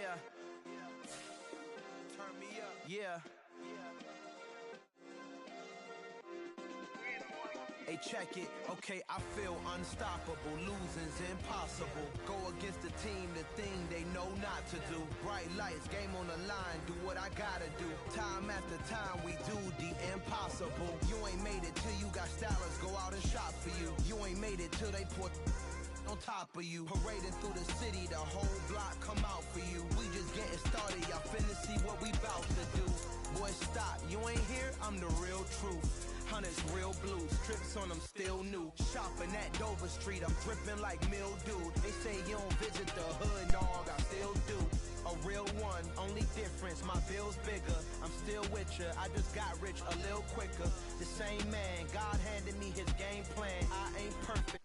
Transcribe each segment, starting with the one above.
Yeah. Turn me up. Yeah. Hey, check it. Okay, I feel unstoppable. Losing's impossible. Go against the team, the thing they know not to do. Bright lights, game on the line, do what I gotta do. Time after time, we do the impossible. You ain't made it till you got stylists go out and shop for you. You ain't made it till they put on top of you. Parading through the city, the whole block come out for you. We just getting started, y'all finna see what we bout to do. Boy, stop, you ain't here, I'm the real truth. Hunters real blue, strips on them still new. Shopping at Dover Street, I'm dripping like mildew. They say you don't visit the hood, dog, I still do. A real one, only difference, my bill's bigger. I'm still with ya, I just got rich a little quicker. The same man, God handed me his game plan. I ain't perfect.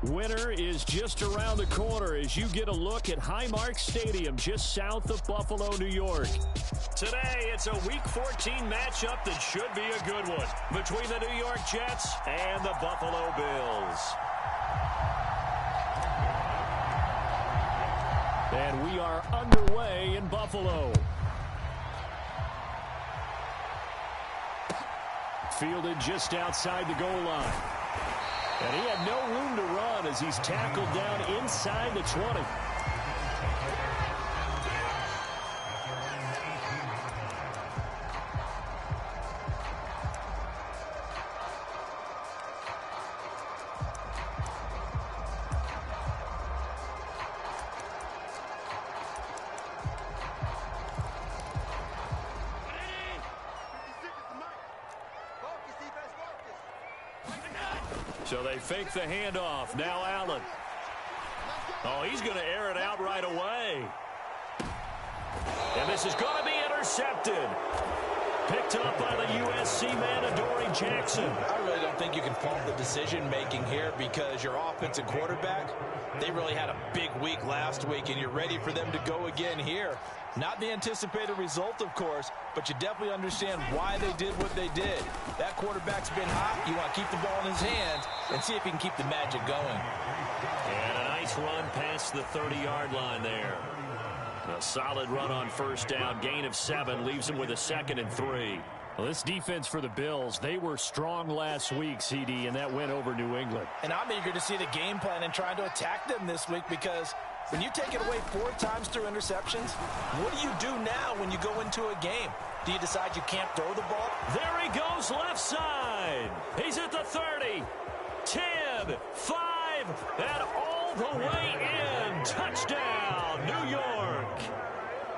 Winter is just around the corner as you get a look at Highmark Stadium just south of Buffalo, New York. Today, it's a Week 14 matchup that should be a good one between the New York Jets and the Buffalo Bills. And we are underway in Buffalo. Fielded just outside the goal line. And he had no room to run as he's tackled down inside the 20. So they fake the handoff. Now Allen. Oh, he's going to air it out right away. And this is going to be intercepted. Picked up by the USC man, Adoree Jackson. I really don't think you can fault the decision-making here because your offensive quarterback, they really had a big week last week, and you're ready for them to go again here. Not the anticipated result, of course, but you definitely understand why they did what they did. That quarterback's been hot. You want to keep the ball in his hands and see if he can keep the magic going. And a nice run past the 30-yard line there. A solid run on first down. Gain of 7 leaves him with a 2nd and 3. Well, this defense for the Bills, they were strong last week, CD, and that went over New England. And I'm eager to see the game plan and trying to attack them this week because when you take it away 4 times through interceptions, what do you do now when you go into a game? Do you decide you can't throw the ball? There he goes left side. He's at the 30, 10, 5, and all the way in. Touchdown, New York.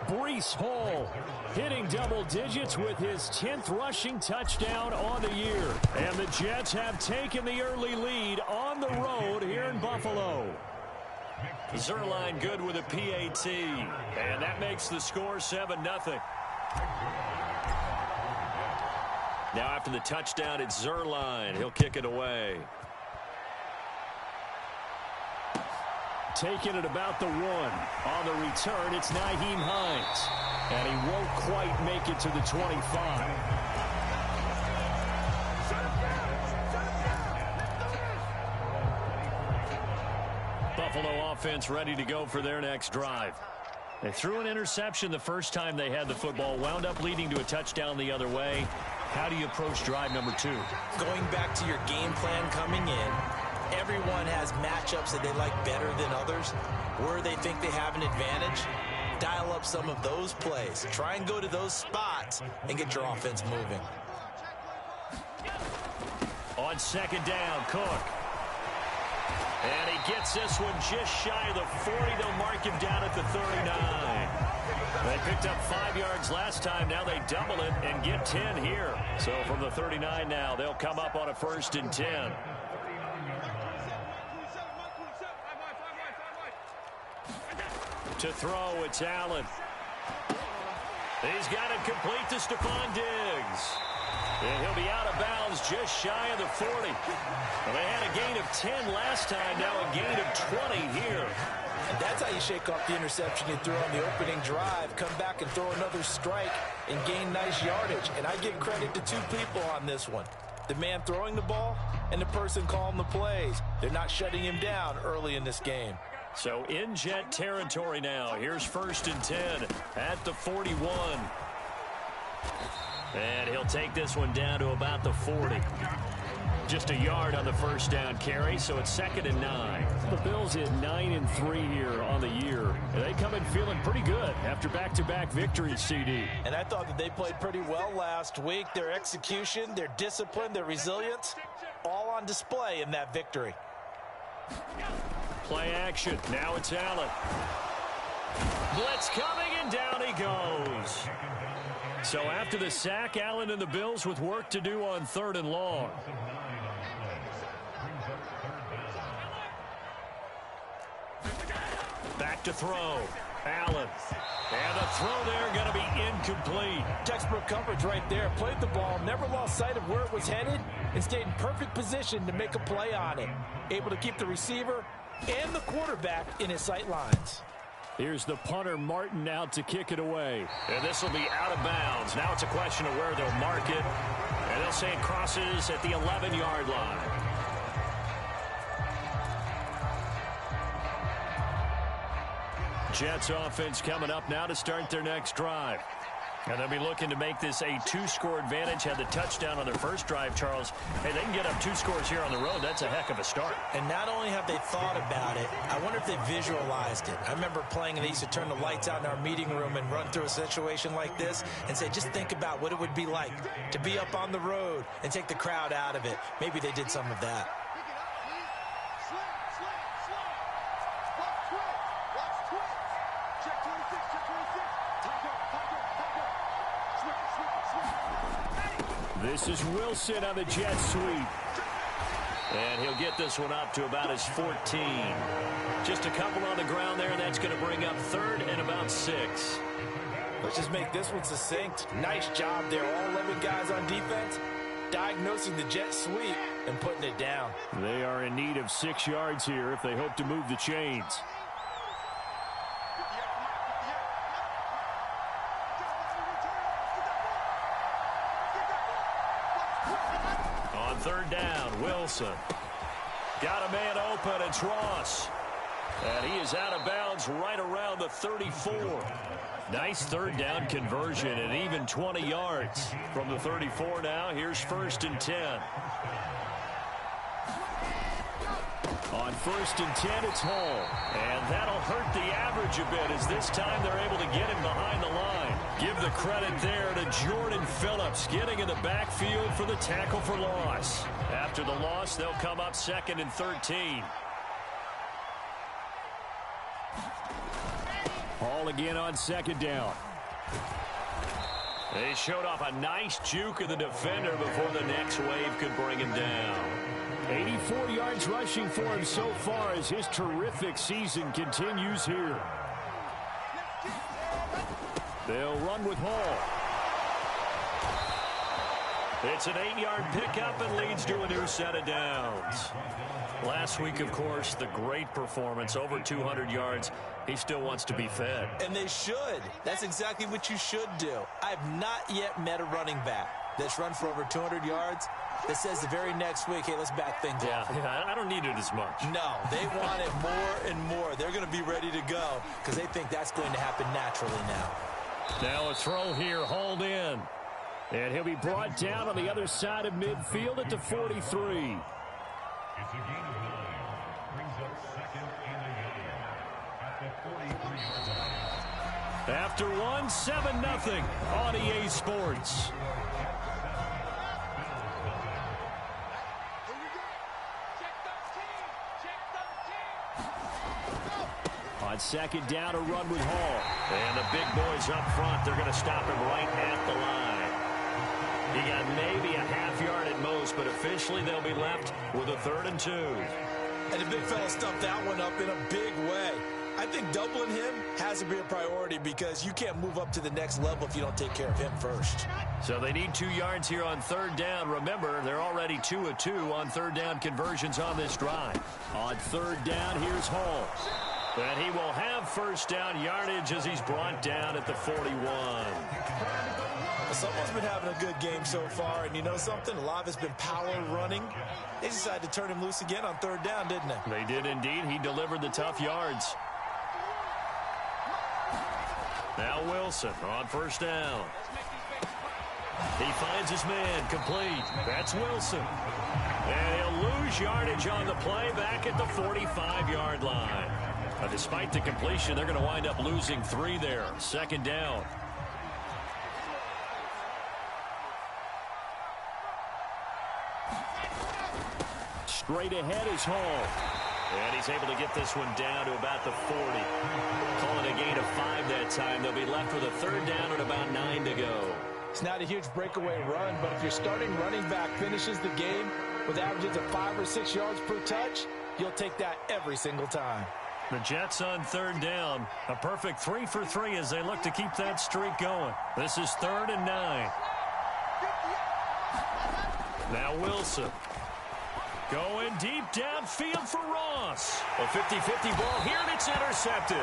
Breece Hall hitting double digits with his 10th rushing touchdown on the year. And the Jets have taken the early lead on the road here in Buffalo. Zuerlein good with a PAT. And that makes the score 7-0. Now after the touchdown, it's Zuerlein. He'll kick it away. Taking it about the 1. On the return, it's Nyheim Hines. And he won't quite make it to the 25. Buffalo offense ready to go for their next drive. They threw an interception the first time they had the football, wound up leading to a touchdown the other way. How do you approach drive number 2? Going back to your game plan coming in, everyone has matchups that they like better than others. Where they think they have an advantage, dial up some of those plays. Try and go to those spots and get your offense moving. On 2nd down, Cook. And he gets this one just shy of the 40. They'll mark him down at the 39. They picked up 5 yards last time. Now they double it and get 10 here. So from the 39 now, they'll come up on a 1st and 10. To throw, it's Allen. He's got it complete to Stephon Diggs. And he'll be out of bounds just shy of the 40. Well, they had a gain of 10 last time, now a gain of 20 here. And that's how you shake off the interception you threw on the opening drive. Come back and throw another strike and gain nice yardage. And I give credit to two people on this one. The man throwing the ball and the person calling the plays. They're not shutting him down early in this game. So in Jet territory now. Here's 1st and 10 at the 41. And he'll take this one down to about the 40. Just a yard on the first down carry, so it's 2nd and 9. The Bills hit 9-3 here on the year. And they come in feeling pretty good after back-to-back victories, CD. And I thought that they played pretty well last week. Their execution, their discipline, their resilience, all on display in that victory. Play action. Now it's Allen. Blitz coming, and down he goes. So after the sack, Allen and the Bills with work to do on 3rd and long. Back to throw. Allen. And the throw there going to be incomplete. Textbook coverage right there. Played the ball, never lost sight of where it was headed, and stayed in perfect position to make a play on it. Able to keep the receiver and the quarterback in his sight lines. Here's the punter, Martin, out to kick it away. And this will be out of bounds. Now it's a question of where they'll mark it. And they'll say it crosses at the 11-yard line. Jets offense coming up now to start their next drive. And they'll be looking to make this a 2-score advantage. Had the touchdown on their first drive, Charles. Hey, they can get up 2 scores here on the road. That's a heck of a start. And not only have they thought about it, I wonder if they visualized it. I remember playing, and they used to turn the lights out in our meeting room and run through a situation like this and say, just think about what it would be like to be up on the road and take the crowd out of it. Maybe they did some of that. This is Wilson on the jet sweep. And he'll get this one up to about his 14. Just a couple on the ground there, and that's going to bring up 3rd and about 6. Let's just make this one succinct. Nice job there. All 11 guys on defense diagnosing the jet sweep and putting it down. They are in need of 6 yards here if they hope to move the chains. On 3rd down, Wilson. Got a man open, it's Ross. And he is out of bounds right around the 34. Nice 3rd down conversion and even 20 yards. From the 34 now, here's 1st and 10. On 1st and 10, it's Hall. And that'll hurt the average a bit as this time they're able to get him behind the line. Give the credit there to Jordan Phillips getting in the backfield for the tackle for loss. After the loss, they'll come up 2nd and 13. Hall again on 2nd down. They showed off a nice juke of the defender before the next wave could bring him down. 84 yards rushing for him so far as his terrific season continues here. They'll run with Hall. It's an 8-yard pickup and leads to a new set of downs. Last week, of course, the great performance, over 200 yards. He still wants to be fed. And they should. That's exactly what you should do. I've not yet met a running back that's run for over 200 yards that says the very next week, hey, let's back things off. Yeah, I don't need it as much. No, they want it more and more. They're going to be ready to go because they think that's going to happen naturally now. Now a throw here, hauled in. And he'll be brought down on the other side of midfield at the 43. It's a gain of 9. Brings up 2nd and 8 at the 43-yard line. After 7-0 on EA Sports. On 2nd down, a run with Hall. And the big boys up front, they're going to stop him right at the line. He got maybe a half yard at most, but officially they'll be left with a 3rd and 2. And the big fella stuffed that one up in a big way. I think doubling him has to be a priority because you can't move up to the next level if you don't take care of him first. So they need 2 yards here on third down. Remember, they're already 2 of 2 on third down conversions on this drive. On third down, here's Hall. And he will have first down yardage as he's brought down at the 41. Someone's been having a good game so far, and you know something? A lot of it's been power running. They decided to turn him loose again on third down, didn't they? They did indeed. He delivered the tough yards. Now Wilson on first down. He finds his man complete. That's Wilson. And he'll lose yardage on the play back at the 45-yard line. Despite the completion, they're going to wind up losing 3 there. Second down. Straight ahead is Hall. And he's able to get this one down to about the 40. Calling a gain of 5 that time. They'll be left with a third down and about 9 to go. It's not a huge breakaway run, but if your starting running back finishes the game with averages of 5 or 6 yards per touch, you'll take that every single time. The Jets on third down. A perfect 3 for 3 as they look to keep that streak going. This is 3rd and 9. Now Wilson. Going deep downfield for Ross. A 50-50 ball here, and it's intercepted.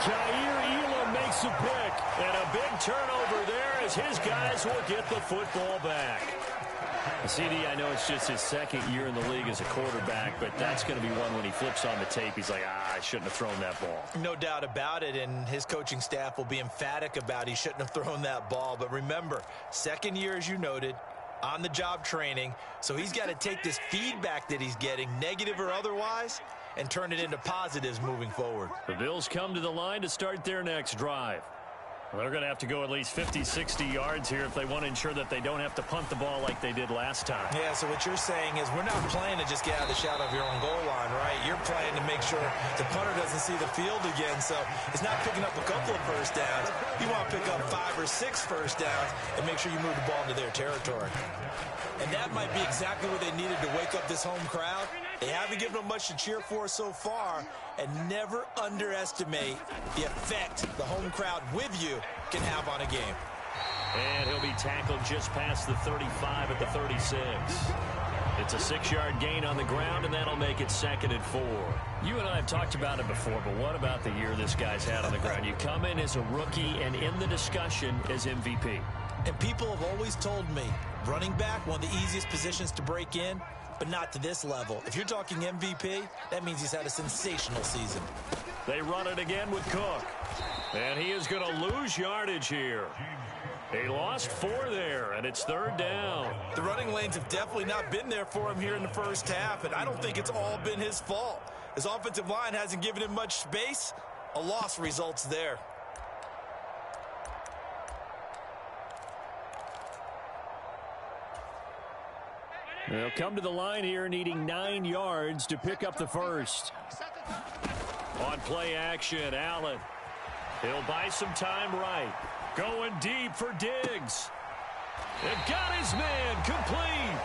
Jair Elam makes a pick, and a big turnover there as his guys will get the football back. CD, I know it's just his second year in the league as a quarterback, but that's going to be one when he flips on the tape. He's like, I shouldn't have thrown that ball. No doubt about it, and his coaching staff will be emphatic about he shouldn't have thrown that ball. But remember, second year, as you noted, on-the-job training, so he's got to take this feedback that he's getting, negative or otherwise, and turn it into positives moving forward. The Bills come to the line to start their next drive. Well, they're going to have to go at least 50, 60 yards here if they want to ensure that they don't have to punt the ball like they did last time. Yeah, so what you're saying is we're not playing to just get out of the shadow of your own goal line, right? You're playing to make sure the punter doesn't see the field again, so it's not picking up a couple of first downs. You want to pick up 5 or 6 first downs and make sure you move the ball into their territory. And that might be exactly what they needed to wake up this home crowd. They haven't given them much to cheer for so far, and never underestimate the effect the home crowd with you can have on a game. And he'll be tackled just past the 35 at the 36. It's a 6-yard gain on the ground, and that'll make it 2nd and 4. You and I have talked about it before, but what about the year this guy's had on the ground? You come in as a rookie and in the discussion as MVP. And people have always told me, running back, one of the easiest positions to break in, but not to this level. If you're talking MVP, that means he's had a sensational season. They run it again with Cook. And he is going to lose yardage here. He lost 4 there, and it's 3rd down. The running lanes have definitely not been there for him here in the first half, and I don't think it's all been his fault. His offensive line hasn't given him much space. A loss results there. They'll come to the line here needing 9 yards to pick up the first. On play action, Allen. He'll buy some time right. Going deep for Diggs. It got his man complete.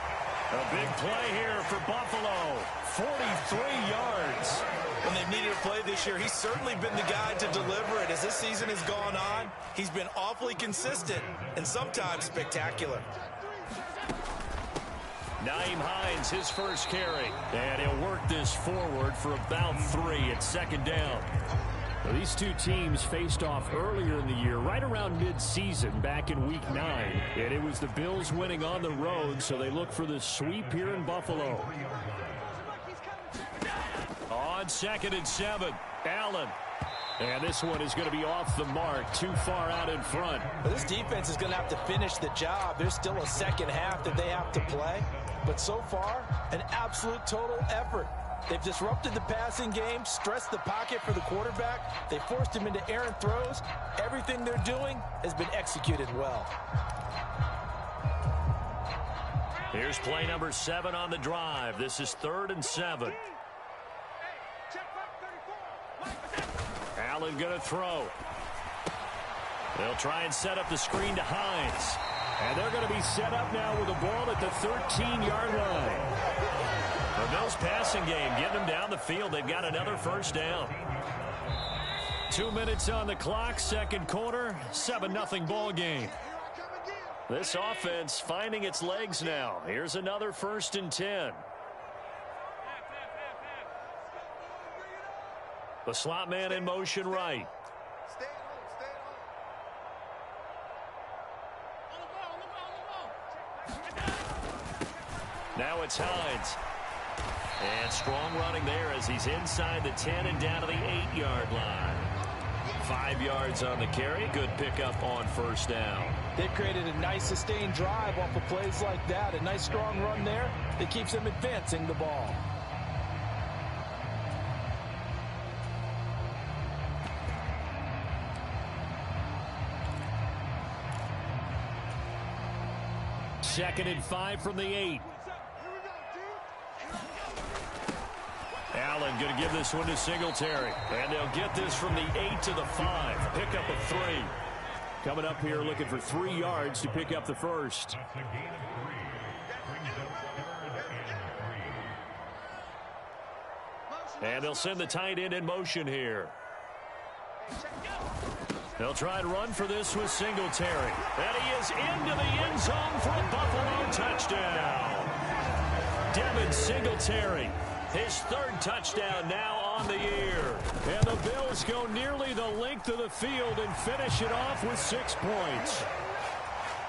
A big play here for Buffalo. 43 yards. When they've needed a play this year, he's certainly been the guy to deliver it. As this season has gone on, he's been awfully consistent and sometimes spectacular. Nyheim Hines, his first carry. And he'll work this forward for about 3 at 2nd down. Well, these two teams faced off earlier in the year, right around mid-season, back in Week 9. And it was the Bills winning on the road, so they look for the sweep here in Buffalo. On 2nd and 7, Allen. And this one is going to be off the mark, too far out in front. Well, this defense is going to have to finish the job. There's still a second half that they have to play. But so far, an absolute total effort. They've disrupted the passing game, stressed the pocket for the quarterback. They forced him into errant throws. Everything they're doing has been executed well. Here's play number 7 on the drive. This is 3rd and 7. Allen going to throw. They'll try and set up the screen to Hines. And they're going to be set up now with a ball at the 13-yard line. The Bills passing game getting them down the field. They've got another first down. 2 minutes on the clock, second quarter, 7-0 ball game. This offense finding its legs now. Here's another 1st and 10. The slot man in motion right. Now it's Hines. And strong running there as he's inside the 10 and down to the 8-yard line. 5 yards on the carry. Good pickup on 1st down. They've created a nice sustained drive off of plays like that. A nice strong run there that keeps them advancing the ball. Second and 5 from the 8. Allen going to give this one to Singletary. And they'll get this from the 8 to the 5. Pickup of 3. Coming up here looking for 3 yards to pick up the first. That's a gain of 3. Brings up 3rd and 3. And they'll send the tight end in motion here. They'll try and run for this with Singletary. And he is into the end zone for a Buffalo touchdown. Devin Singletary, his 3rd touchdown now on the year. And the Bills go nearly the length of the field and finish it off with 6 points.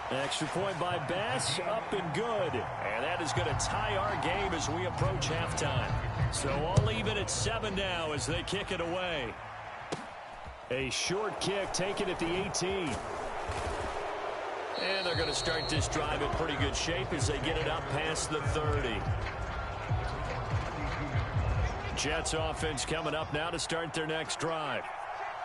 Extra point by Bass, up and good. And that is going to tie our game as we approach halftime. So all even at 7 now as they kick it away. A short kick taken at the 18. And they're going to start this drive in pretty good shape as they get it up past the 30. Jets offense coming up now to start their next drive.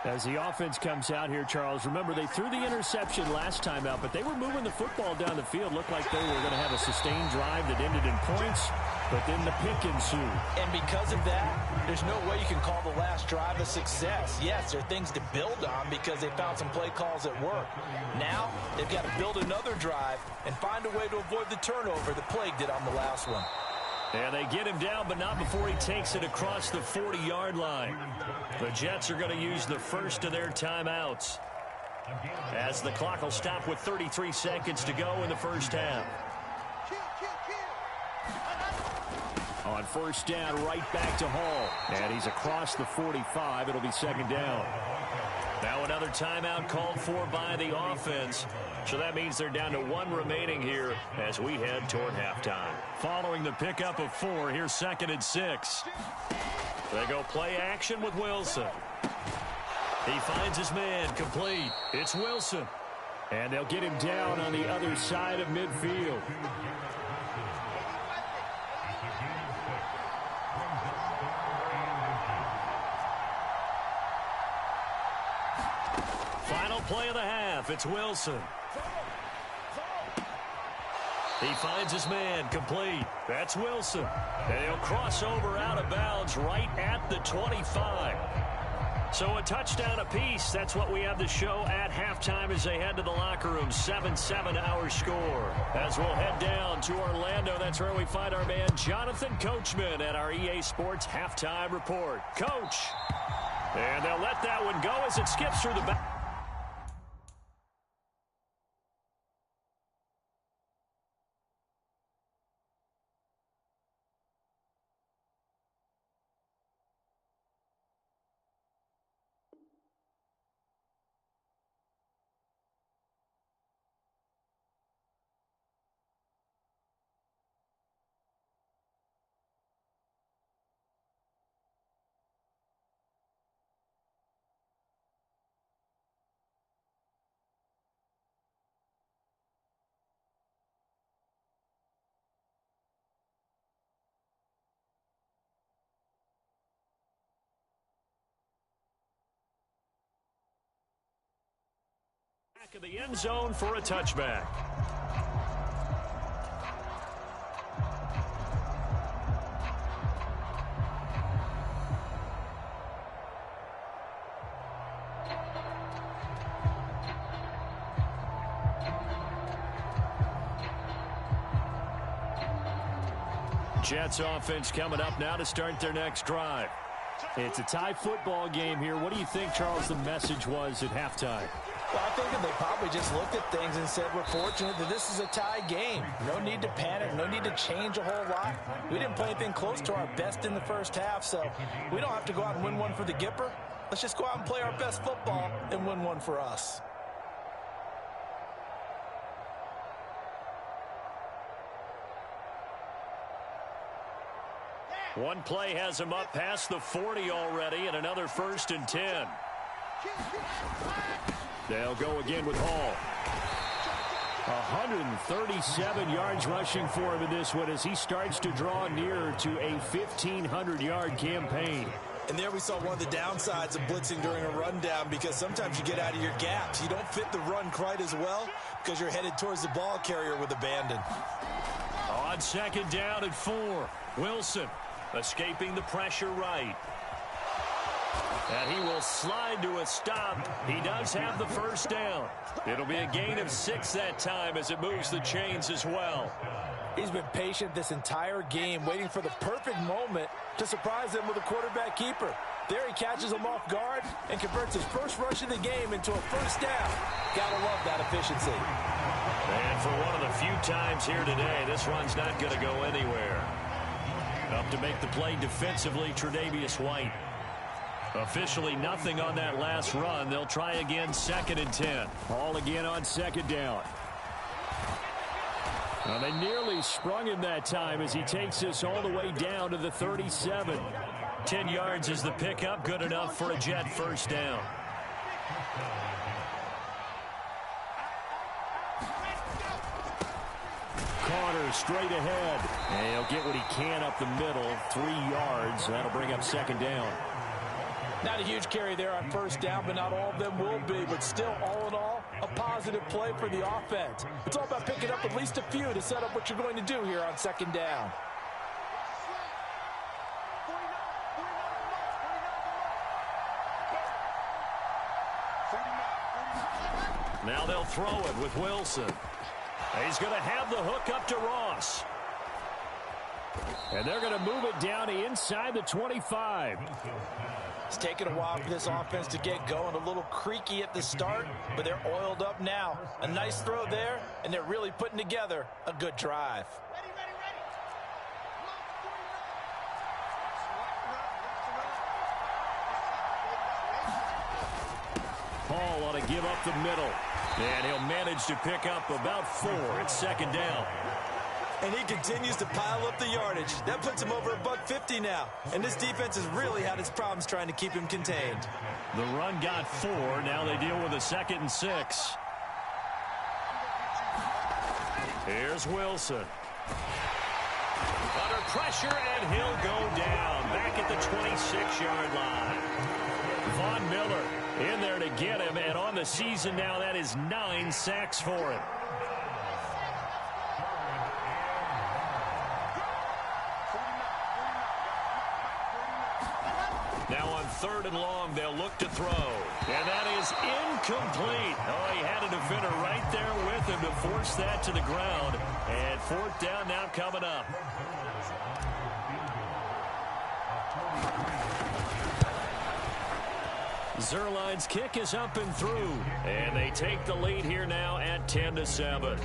As the offense comes out here, Charles, remember they threw the interception last time out, but they were moving the football down the field. Looked like they were going to have a sustained drive that ended in points, but then the pick ensued. And because of that, there's no way you can call the last drive a success. Yes, there are things to build on because they found some play calls that work. Now, they've got to build another drive and find a way to avoid the turnover that plagued it on the last one. And they get him down, but not before he takes it across the 40-yard line. The Jets are going to use the first of their timeouts, as the clock will stop with 33 seconds to go in the first half. On 1st down, right back to Hall. And he's across the 45. It'll be 2nd down. Now another timeout called for by the offense. So that means they're down to 1 remaining here as we head toward halftime. Following the pickup of 4, here's 2nd and 6. They go play action with Wilson. He finds his man complete. It's Wilson. And they'll get him down on the other side of midfield. Final play of the half. It's Wilson. He finds his man complete. That's Wilson. And he'll cross over out of bounds right at the 25. So a touchdown apiece. That's what we have to show at halftime as they head to the locker room. 7-7 our score. As we'll head down to Orlando, that's where we find our man Jonathan Coachman at our EA Sports Halftime Report. Coach. And they'll let that one go as it skips through the back. Back of the end zone for a touchback. Jets offense coming up now to start their next drive. It's a tie football game here. What do you think, Charles, the message was at halftime? Well, I think that they probably just looked at things and said, we're fortunate that this is a tie game. No need to panic. No need to change a whole lot. We didn't play anything close to our best in the first half, so we don't have to go out and win one for the Gipper. Let's just go out and play our best football and win one for us. One play has him up past the 40 already, and another 1st and 10. They'll go again with Hall. 137 yards rushing for him in this one as he starts to draw nearer to a 1,500-yard campaign. And there we saw one of the downsides of blitzing during a rundown, because sometimes you get out of your gaps. You don't fit the run quite as well because you're headed towards the ball carrier with abandon. On 2nd down and 4, Wilson escaping the pressure right. And he will slide to a stop. He does have the 1st down. It'll be a gain of 6 that time as it moves the chains as well. He's been patient this entire game, waiting for the perfect moment to surprise them with a quarterback keeper. There he catches him off guard and converts his first rush of the game into a 1st down. Gotta love that efficiency. And for one of the few times here today, this run's not going to go anywhere. Up to make the play defensively, Tre'Davious White. Officially nothing on that last run. They'll try again 2nd and 10. Ball again on 2nd down. Well, they nearly sprung him that time as he takes us all the way down to the 37. 10 yards is the pickup, good enough for a Jet 1st down. Carter straight ahead. And he'll get what he can up the middle, 3 yards. That'll bring up 2nd down. Not a huge carry there on 1st down, but not all of them will be. But still, all in all, a positive play for the offense. It's all about picking up at least a few to set up what you're going to do here on 2nd down. Now they'll throw it with Wilson. He's going to have the hook up to Ross. And they're going to move it down to inside the 25. It's taken a while for this offense to get going. A little creaky at the start, but they're oiled up now. A nice throw there, and they're really putting together a good drive. Paul ought to give up the middle. And he'll manage to pick up about 4 at 2nd down. And he continues to pile up the yardage. That puts him over $150 now. And this defense has really had its problems trying to keep him contained. The run got 4. Now they deal with a 2nd and 6. Here's Wilson. Under pressure, and he'll go down. Back at the 26-yard line. Von Miller in there to get him. And on the season now, that is 9 sacks for him. Now on 3rd and long, they'll look to throw. And that is incomplete. Oh, he had a defender right there with him to force that to the ground. And 4th down now coming up. Zerline's kick is up and through. And they take the lead here now at 10-7.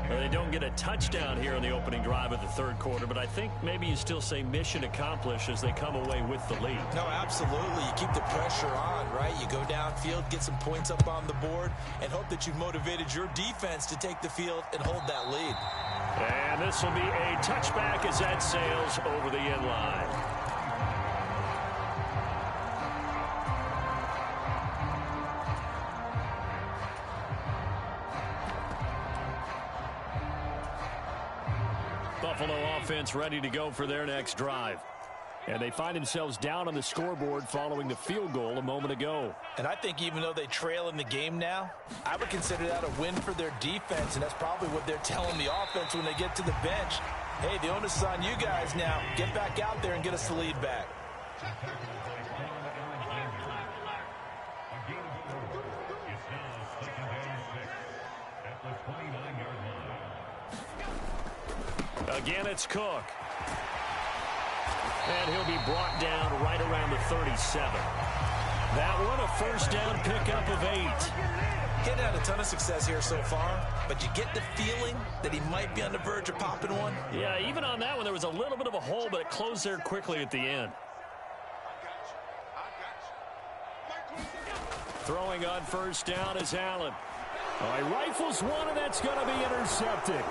They don't get a touchdown here in the opening drive of the 3rd quarter, but I think maybe you still say mission accomplished as they come away with the lead. No, absolutely. You keep the pressure on, right? You go downfield, get some points up on the board, and hope that you've motivated your defense to take the field and hold that lead. And this will be a touchback as that sails over the end line. Buffalo offense ready to go for their next drive. And they find themselves down on the scoreboard following the field goal a moment ago. And I think even though they trail in the game now, I would consider that a win for their defense, and that's probably what they're telling the offense when they get to the bench. Hey, the onus is on you guys now. Get back out there and get us the lead back. Again, it's Cook. And he'll be brought down right around the 37. That one, a first down pickup of 8. Getting had a ton of success here so far, but you get the feeling that he might be on the verge of popping one. Yeah, even on that one, there was a little bit of a hole, but it closed there quickly at the end. Throwing on first down is Allen. All right, rifles one, and that's going to be intercepted.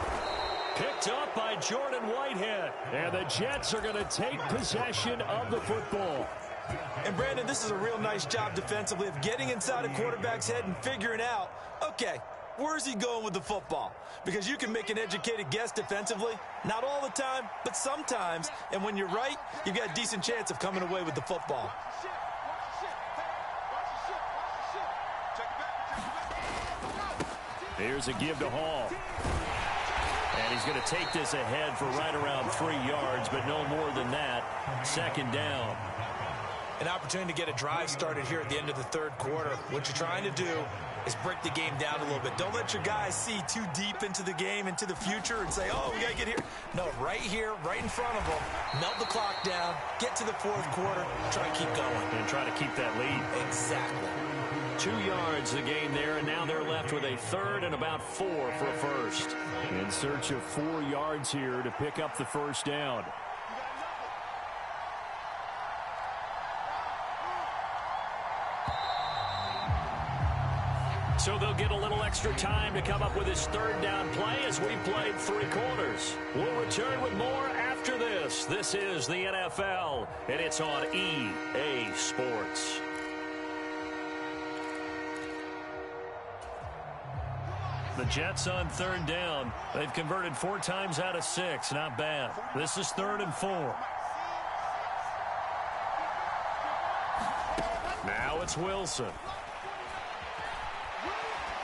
Picked up by Jordan Whitehead. And the Jets are going to take possession of the football. And, Brandon, this is a real nice job defensively of getting inside a quarterback's head and figuring out, okay, where's he going with the football? Because you can make an educated guess defensively. Not all the time, but sometimes. And when you're right, you've got a decent chance of coming away with the football. Here's a give to Hall. And he's going to take this ahead for right around 3 yards, but no more than that. Second down. An opportunity to get a drive started here at the end of the third quarter. What you're trying to do is break the game down a little bit. Don't let your guys see too deep into the game, into the future, and say, oh, we got to get here. No, right here, right in front of them. Melt the clock down, get to the fourth quarter, try to keep going. And try to keep that lead. Exactly. 2 yards the gain there, and now they're left with a third and about 4 for a first. In search of 4 yards here to pick up the first down. So they'll get a little extra time to come up with his third down play as we played 3 quarters. We'll return with more after this. This is the NFL, and it's on EA Sports. The Jets on third down. They've converted 4 times out of 6. Not bad. This is 3rd and 4. Now it's Wilson.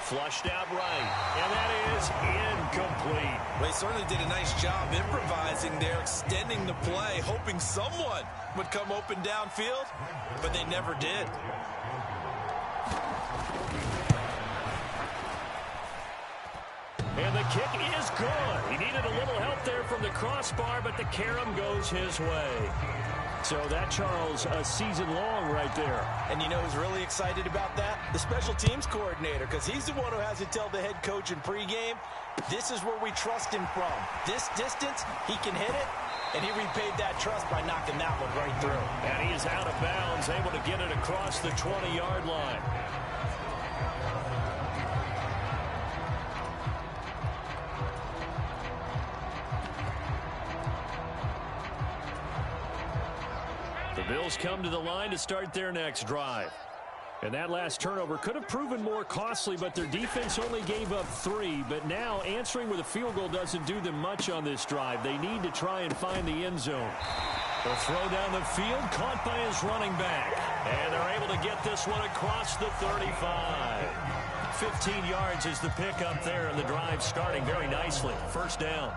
Flushed out right, and that is incomplete. They certainly did a nice job improvising there, extending the play, hoping someone would come open downfield, but they never did. And the kick is good. He needed a little help there from the crossbar, but the carom goes his way. So that, Charles, a season long right there. And you know who's really excited about that? The special teams coordinator, because he's the one who has to tell the head coach in pregame, this is where we trust him from. This distance, he can hit it, and he repaid that trust by knocking that one right through. And he is out of bounds, able to get it across the 20-yard line. The Bills come to the line to start their next drive. And that last turnover could have proven more costly, but their defense only gave up 3. But now answering with a field goal doesn't do them much on this drive. They need to try and find the end zone. The throw down the field, caught by his running back. And they're able to get this one across the 35. 15 yards is the pickup there, and the drive starting very nicely. First down.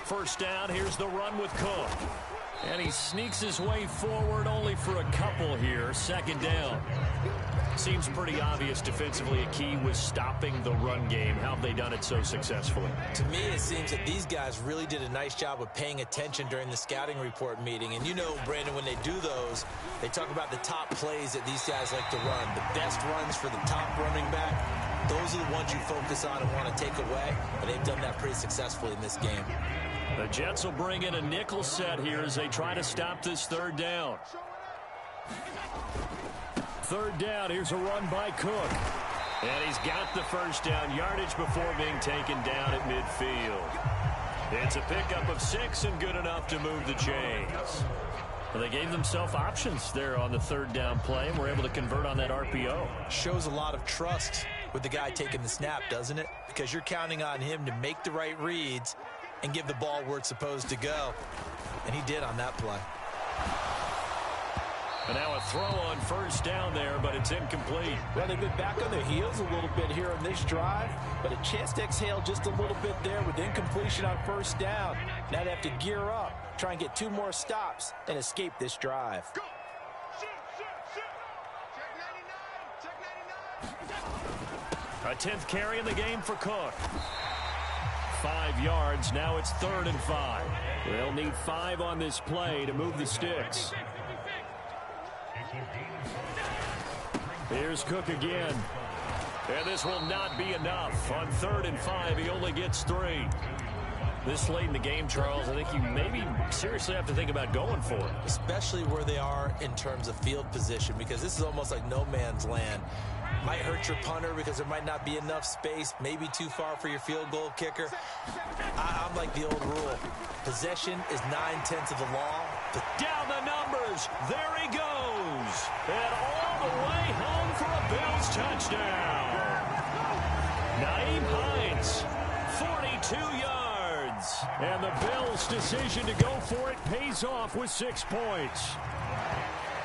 First down, here's the run with Cook. And he sneaks his way forward only for a couple here. Second down. Seems pretty obvious defensively a key was stopping the run game. How have they done it so successfully? To me, it seems that these guys really did a nice job of paying attention during the scouting report meeting. And you know, Brandon, when they do those, they talk about the top plays that these guys like to run. The best runs for the top running back. Those are the ones you focus on and want to take away. And they've done that pretty successfully in this game. The Jets will bring in a nickel set here as they try to stop this third down. Third down, here's a run by Cook. And he's got the first down yardage before being taken down at midfield. It's a pickup of 6 and good enough to move the chains. Well, they gave themselves options there on the third down play and were able to convert on that RPO. Shows a lot of trust with the guy taking the snap, doesn't it? Because you're counting on him to make the right reads and give the ball where it's supposed to go. And he did on that play. And now a throw on first down there, but it's incomplete. Well, they've been back on their heels a little bit here on this drive, but a chance to exhale just a little bit there with incompletion on first down. Now they have to gear up, try and get 2 more stops, and escape this drive. Go. Shoot. Check 99. Check 99. A 10th carry in the game for Cook. 5 yards. Now it's 3rd and 5. They'll need 5 on this play to move the sticks. Here's Cook again. And this will not be enough. On 3rd and 5, he only gets 3. This late in the game, Charles, I think you maybe seriously have to think about going for it. Especially where they are in terms of field position, because this is almost like no man's land. Might hurt your punter because there might not be enough space, maybe too far for your field goal kicker. I'm like the old rule. Possession is 9/10 of the law. Down the numbers. There he goes. And all the way home for a Bills touchdown. Naeem Hines, 42 yards. And the Bills' decision to go for it pays off with 6 points.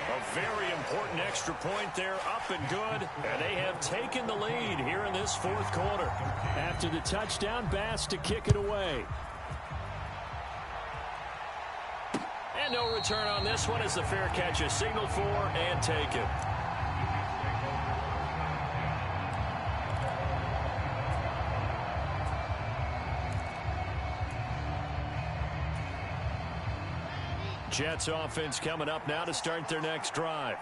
A very important extra point there, up and good. And they have taken the lead here in this 4th quarter. After the touchdown, Bass to kick it away. And no return on this one as the fair catch is signaled for and taken. Jets offense coming up now to start their next drive.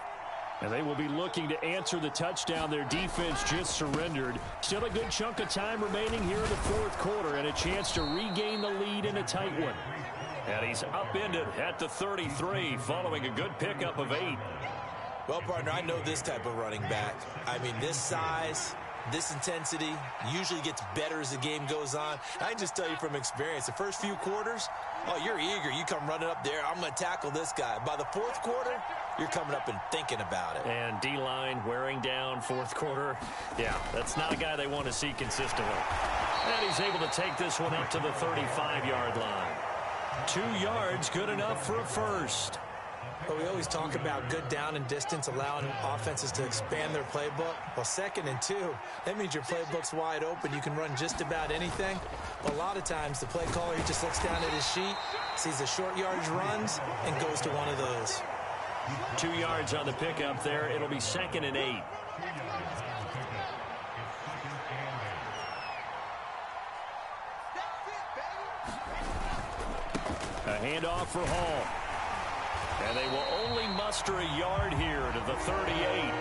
And they will be looking to answer the touchdown their defense just surrendered. Still a good chunk of time remaining here in the 4th quarter and a chance to regain the lead in a tight one. And he's upended at the 33 following a good pickup of 8. Well, partner, I know this type of running back. I mean, this size, this intensity usually gets better as the game goes on. I can just tell you from experience, the first few quarters, oh, you're eager. You come running up there, I'm going to tackle this guy. By the 4th quarter, you're coming up and thinking about it. And D-line wearing down 4th quarter. Yeah, that's not a guy they want to see consistently. And he's able to take this one up to the 35-yard line. 2 yards, good enough for a first. But we always talk about good down and distance, allowing offenses to expand their playbook. Well, 2nd and 2, that means your playbook's wide open. You can run just about anything. But a lot of times, the play caller, he just looks down at his sheet, sees the short yardage runs, and goes to one of those. 2 yards on the pickup there. It'll be 2nd and 8. A handoff for Hall. And they will only muster a yard here to the 38.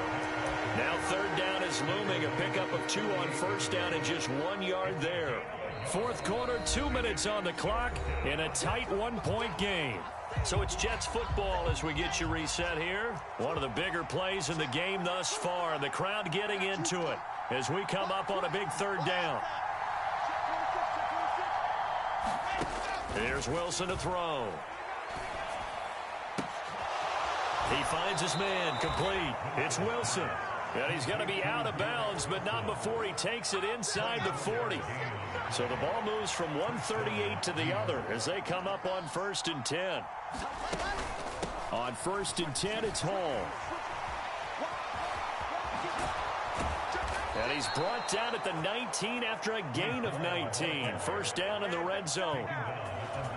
Now 3rd down is looming. A pickup of 2 on 1st down and just 1 yard there. 4th quarter, 2 minutes on the clock in a tight 1-point game. So it's Jets football as we get you reset here. One of the bigger plays in the game thus far. And the crowd getting into it as we come up on a big 3rd down. Here's Wilson to throw. He finds his man, complete. It's Wilson. And he's going to be out of bounds, but not before he takes it inside the 40. So the ball moves from 138 to the other as they come up on 1st and 10. On 1st and 10, it's Hall. And he's brought down at the 19 after a gain of 19. 1st down in the red zone.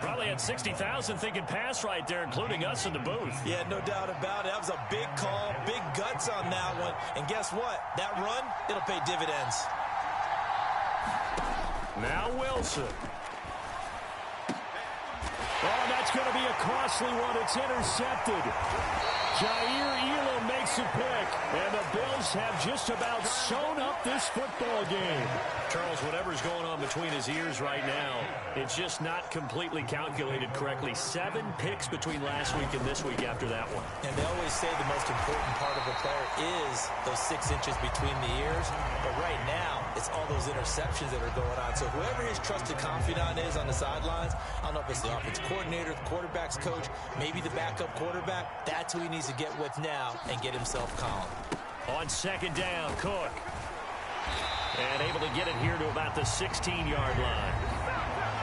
Probably had 60,000 thinking pass right there, including us in the booth. Yeah, no doubt about it. That was a big call, big guts on that one. And guess what? That run, it'll pay dividends. Now Wilson. Oh, that's going to be a costly one. It's intercepted. Elam makes a pick, and the Bills have just about sewn up this football game. Charles, whatever's going on between his ears right now, it's just not completely calculated correctly. 7 picks between last week and this week after that one. And they always say the most important part of a player is those 6 inches between the ears. But right now, it's all those interceptions that are going on. So whoever his trusted confidant is on the sidelines, I don't know if it's the offense coordinator, the quarterback's coach, maybe the backup quarterback, that's who he needs to get with now and get himself calm. On 2nd down, Cook. And able to get it here to about the 16-yard line.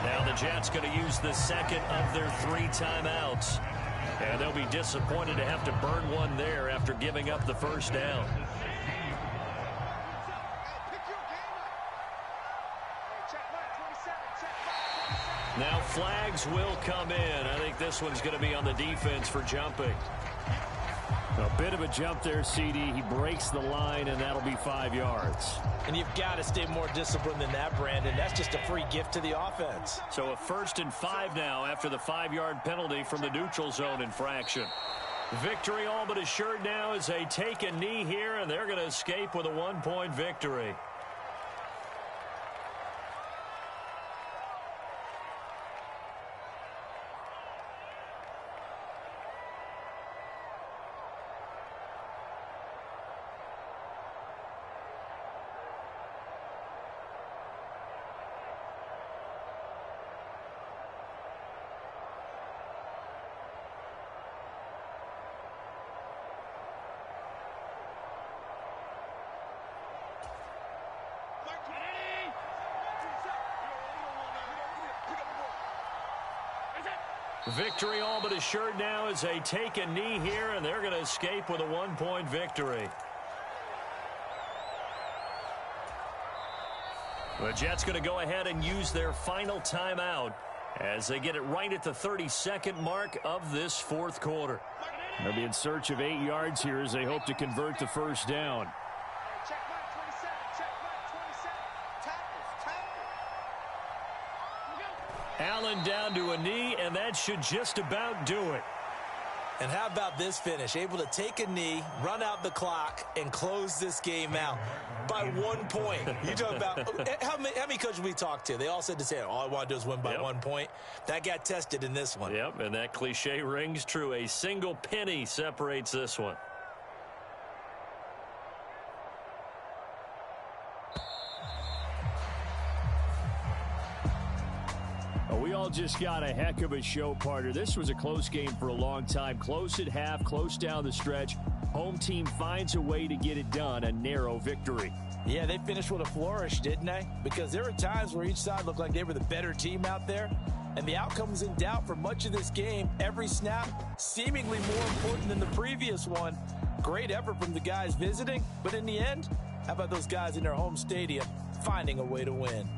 Now the Jets going to use the 2nd of their 3 timeouts. And they'll be disappointed to have to burn one there after giving up the 1st down. Now flags will come in. I think this one's going to be on the defense for jumping. A bit of a jump there, CD. He breaks the line, and that'll be 5 yards. And you've got to stay more disciplined than that, Brandon. That's just a free gift to the offense. So a 1st and 5 now after the 5-yard penalty from the neutral zone infraction. Victory all but assured now as they take a knee here, and they're going to escape with a 1-point victory. Victory all but assured now as they take a knee here, and they're going to escape with a 1-point victory. The Jets going to go ahead and use their final timeout as they get it right at the 32nd mark of this 4th quarter. They'll be in search of 8 yards here as they hope to convert the first down. Allen down to a knee, and that should just about do it. And how about this finish? Able to take a knee, run out the clock, and close this game out by 1 point. You talk about how many coaches we talked to? They all said the same. All I want to do is win by 1 point. That got tested in this one. Yep, and that cliche rings true. A single penny separates this one. We all just got a heck of a show, partner. This was a close game for a long time. Close at half, close down the stretch. Home team finds a way to get it done. A narrow victory. Yeah, they finished with a flourish, didn't they? Because there were times where each side looked like they were the better team out there. And the outcome was in doubt for much of this game. Every snap seemingly more important than the previous one. Great effort from the guys visiting. But in the end, how about those guys in their home stadium finding a way to win?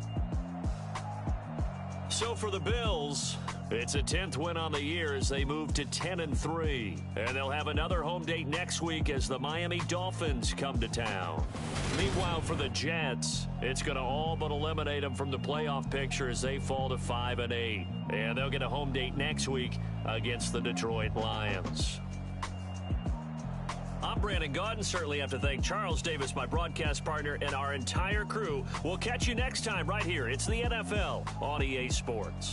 So for the Bills, it's a 10th win on the year as they move to 10-3. And they'll have another home date next week as the Miami Dolphins come to town. Meanwhile, for the Jets, it's going to all but eliminate them from the playoff picture as they fall to 5-8. And they'll get a home date next week against the Detroit Lions. I'm Brandon Gaudin. Certainly have to thank Charles Davis, my broadcast partner, and our entire crew. We'll catch you next time right here. It's the NFL on EA Sports.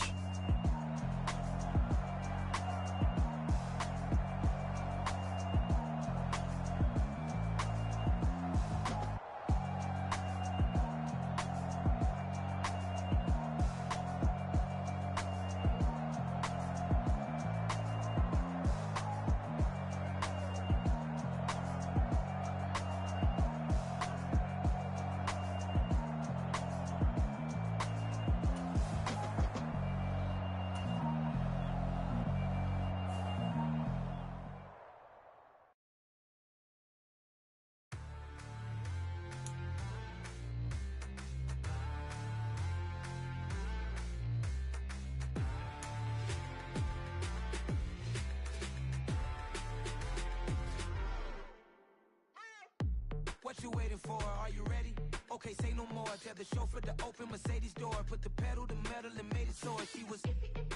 What you waiting for? Are you ready? Okay, say no more. Tell the chauffeur to open Mercedes door. Put the pedal to metal and made it soar. She was,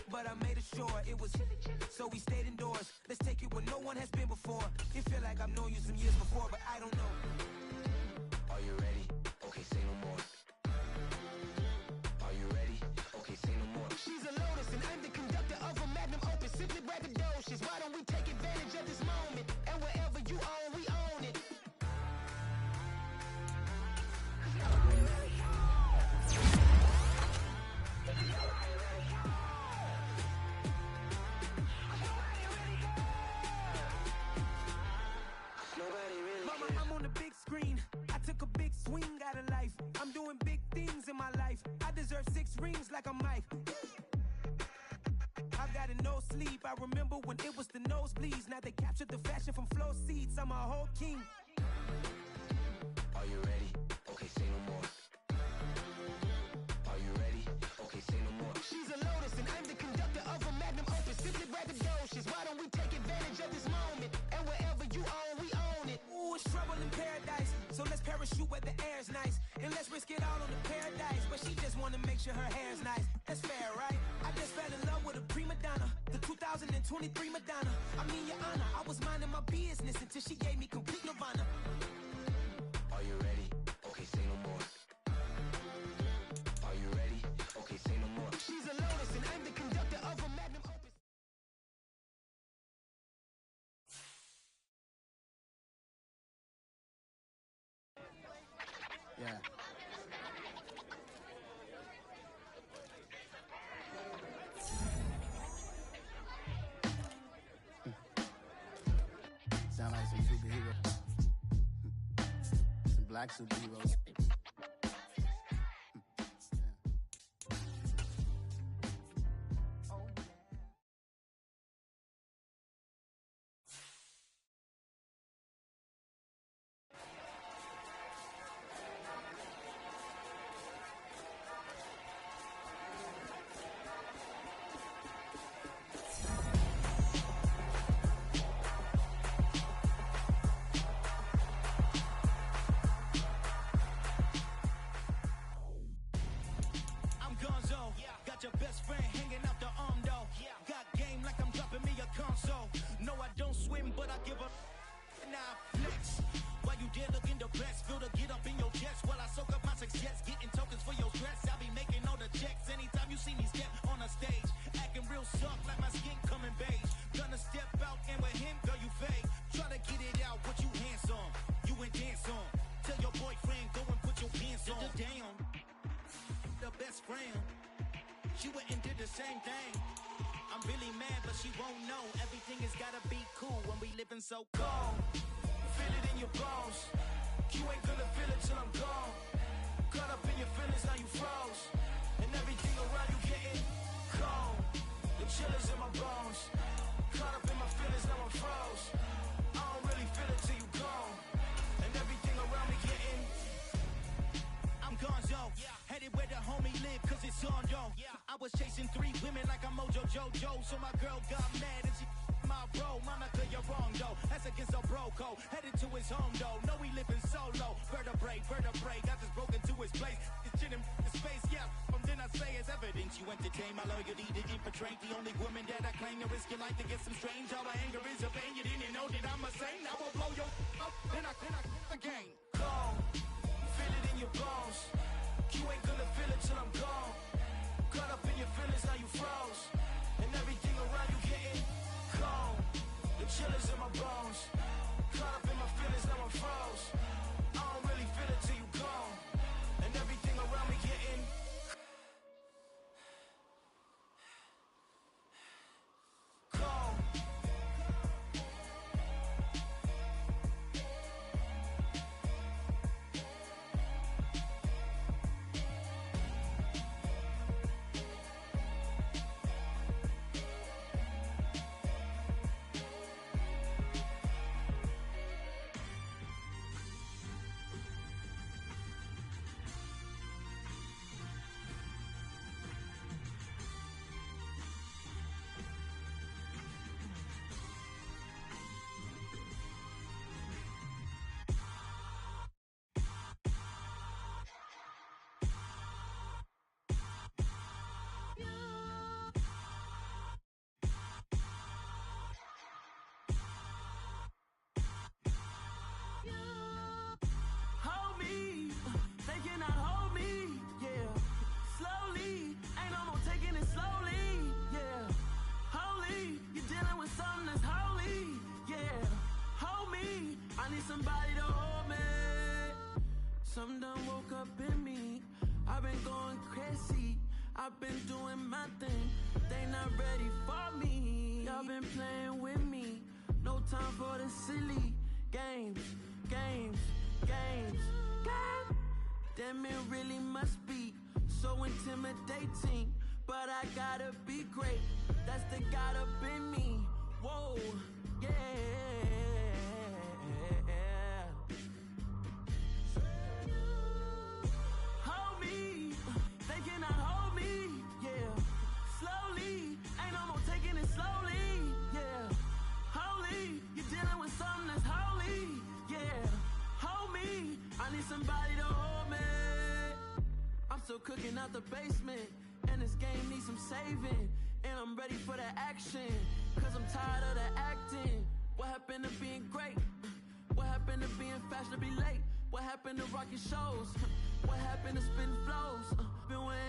but I made it sure it was. So we stayed indoors. Let's take it where no one has been before. It feel like I've known you some years before, but I don't know. Are you ready? Okay, say no more. Are you ready? Okay, say no more. She's a Lotus and I'm the conductor of a magnum opus. Simply braggadocious. Why don't we take advantage of this moment? And wherever you own, we own it. Mama, I'm on the big screen. I took a big swing out of life. I'm doing big things in my life. I deserve 6 rings like I'm Mike. I've got no sleep. I remember when it was the nosebleeds. Now they captured the fashion from flow seats. I'm a whole king. Are you ready? Okay, say no more. Are you ready? Okay, say no more. She's a Lotus and I'm the conductor of a magnum opus. Simply braggadocious. Why don't we take advantage of this moment? And wherever you own, it out on the paradise, but she just wanna make sure her hair's nice. That's fair, right? I just fell in love with a prima donna, the 2023 Madonna. I mean, Your Honor, I was minding my business until she gave me complete nirvana. Are you ready? Okay, say no more. Are you ready? Okay, say no more. She's a lotus and I'm the conductor of a magnum opus. Yeah. Sound like some superheroes. Some black superheroes. Your best friend hanging out the arm though. Got game like I'm dropping me a console. No, I don't swim, but I give a now flex. While you there looking depressed, feel the get up in your chest while I soak up my success. Getting tokens for your stress. I'll be making all the checks anytime you see me step on a stage. Acting real soft like my skin coming beige. Gonna step out and with him, girl, you fade. Try to get it out, what you handsome. You ain't dance on. Tell your boyfriend, go and put your pants on. Down. The best friend. She went and did the same thing. I'm really mad, but she won't know. Everything has gotta be cool when we living so cold. Feel it in your bones. You ain't gonna feel it till I'm gone. Caught up in your feelings, now you froze. And everything around you getting cold. The chillers in my bones. Caught up in my feelings, now I'm froze. I don't really feel it till you gone. And everything around me getting I'm gonzo. Headed where the homie live, cause it's on though. I was chasing 3 women like I'm Mojo Jojo. So my girl got mad and she my bro. Mama, cause you're wrong though. That's against a bro code. Headed to his home though. No, we living solo. Vertebrae. Got this broken to his place. It's chin in his space, yeah. From then I say it's evidence. You entertain my loyalty. Did you portray the only woman that I claim to risk your life to get some strange? All my anger is a pain. You didn't know that I'm a saint. I will blow your up. Then I again. Cold. Feel it in your bones. You ain't gonna feel it till I'm gone. Caught up in your feelings, now you froze. And everything around you getting cold. The chillers in my bones. Caught up in my feelings, now I'm froze. I don't really feel it till you gone. And everything around me getting cold. Something done woke up in me. I've been going crazy. I've been doing my thing. They not ready for me. Y'all been playing with me. No time for the silly games. Damn, it really must be so intimidating. But I gotta be great. That's the God up in me. Whoa, yeah. Hold me, they cannot hold me, yeah. Slowly, ain't no more taking it slowly, yeah. Holy, you're dealing with something that's holy, yeah. Hold me, I need somebody to hold me. still cooking out the basement. And this game needs some saving. And I'm ready for the action. Cause I'm tired of the acting. What happened to being great? What happened to being fashionably late? What happened to rocking shows? What happened to spitting flows? Been waiting